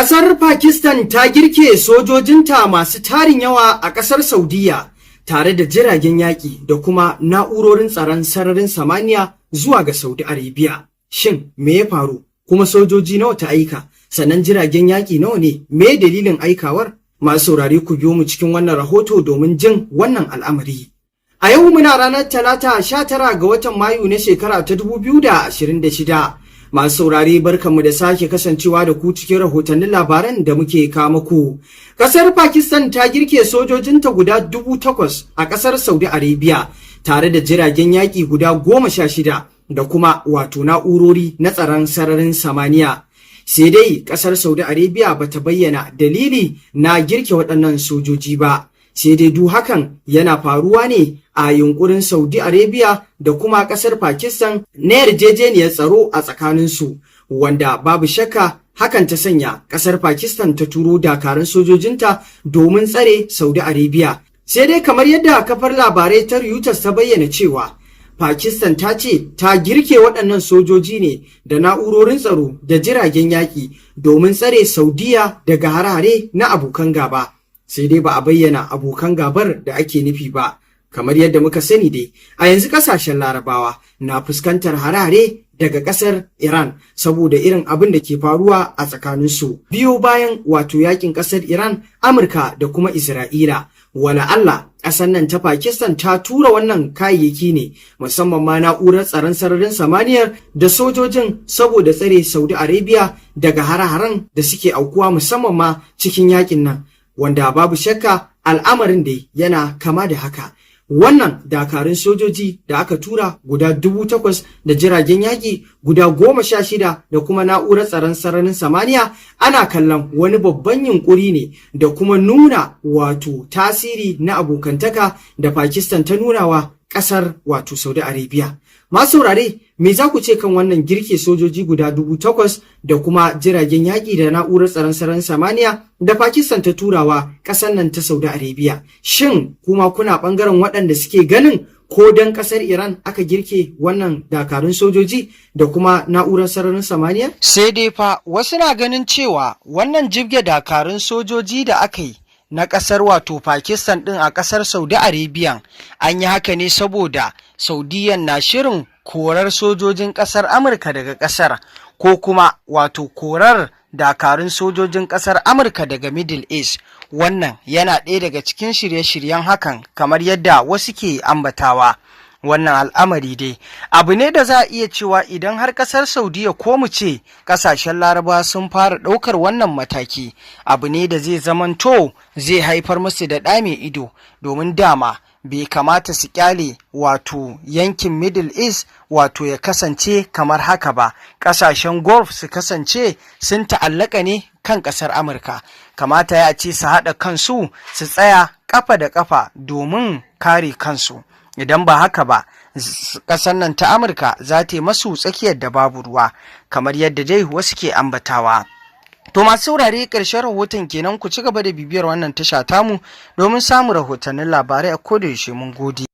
Ƙasar Pakistan ta girke sojojinta masu tarin yawa a ƙasar Saudiya tare da jiragen yaƙi da kuma na'urorin tsaron sararin samaniya zuwa ga Saudi Arabia. Shin me ya faru? Kuma sojoji nawa ta aika? Sannan jiragen yaƙi nawa ne? Me dalilin aikawar? Masu saurare ku biyo mu cikin wannan rahoto domin jin wannan al'amari. A yau muna ranar Talata 19 ga watan Mayu na shekara ta 2026. Masu saurare barkanmu da sake kasancewa da ku cikin rahotannin labaran da muke kawo muku. Kasar Pakistan ta girke sojojinta guda 8,000 a kasar Saudi Arabia tare da jiragen yaƙi guda 16 da kuma wato na'urori na tsaron sararin samaniya. Sai dai kasar Saudi Arabia bata bayyana dalili na girke waɗannan sojoji ba. Sai dai duk hakan yana faruwa ne a yunkurin Saudi Arabia da kuma kasar Pakistan na yarjejeniyar tsaro a tsakaninsu, wanda babu shakka hakan ta sanya kasar Pakistan ta turo dakarun sojojinta domin tsare Saudi Arabia. Sai dai kamar yadda kafar labarai ta Reuters ta bayyana cewa Pakistan ta ce ta girke waɗannan sojoji ne da na'urorin tsaro da jiragen yaƙi domin tsare Saudiya daga hare-hare na abokan gaba. Sai dai ba a bayyana abokan gabar da ake nufi ba. Kamar yadda muka sani dai, a yanzu kasashen Larabawa na fuskantar harare daga kasar Iran saboda irin abin da ke faruwa a tsakaninsu. Biyo bayan wato yakin kasar Iran, Amurka da kuma Isra'ila. Wala Allah, ƙasar nan ta Pakistan ta tura wannan kayayyaki ne, musamman ma na'urar tsaron sararin samaniyar da sojojin saboda tsare Saudi Arabia daga hare-haren da suke aukuwa musamman ma cikin yakin nan, wanda babu shakka al'amarin dai yana kama da haka. Wannan dakarun sojoji da aka tura guda 8,000 da jiragen yaƙi guda 16 da kuma na'urar tsaron sararin samaniya ana kallon wani babban yunkuri ne da kuma nuna wato tasiri na abokantaka da Pakistan ta nunawa ƙasar wato Saudi Arabia. Masu saurare, me za ku ce kan wannan girke sojoji guda 8,000 da kuma jiragen yaƙi da na'urar tsaron sararin samaniya da Pakistan ta turawa ƙasar nan ta Saudi Arabia? Shin kuma kuna ɓangaren waɗanda suke ganin ko dan ƙasar Iran aka girke wannan dakarun sojoji da kuma na'urar sararin samaniya? Sai dai fa wasu na ganin cewa wannan jibge dakarun sojoji da aka yi na ƙasar wato Pakistan ɗin a ƙasar Saudi Arabia an yi haka ne saboda Saudiyan na shirin korar sojojin ƙasar Amurka daga ƙasar, ko kuma wato korar dakarun sojojin ƙasar Amurka daga Middle East. Wannan yana ɗaya daga cikin shirye-shiryen hakan, kamar yadda wasu ke ambatawa. Wannan al'amari dai abu ne da za a iya cewa idan har kasar Saudiya ko mu ce kasashen Laraba sun fara ɗaukar wannan mataki, abu ne da zai zamanto zai haifar musu da ɗa mai ido, domin dama bai kamata su kyale wato yankin Middle East wato ya kasance kamar haka ba. Kasashen Gulf su kasance sun ta'allaka ne kan kasar Amurka. Kamata ya ce su haɗa kansu su tsaya kafa da kafa domin kare kansu. Idan ba haka ba, ƙasar nan ta Amurka za ta yi masu tsakiyar da babu ruwa, kamar yadda dai wasu ke ambatawa. To masu saurare, ƙarshen rahoton kenan. Ku ci gaba da bibiyar wannan tasha tamu domin samun rahotannin labarai a kodayaushe. Mun gode.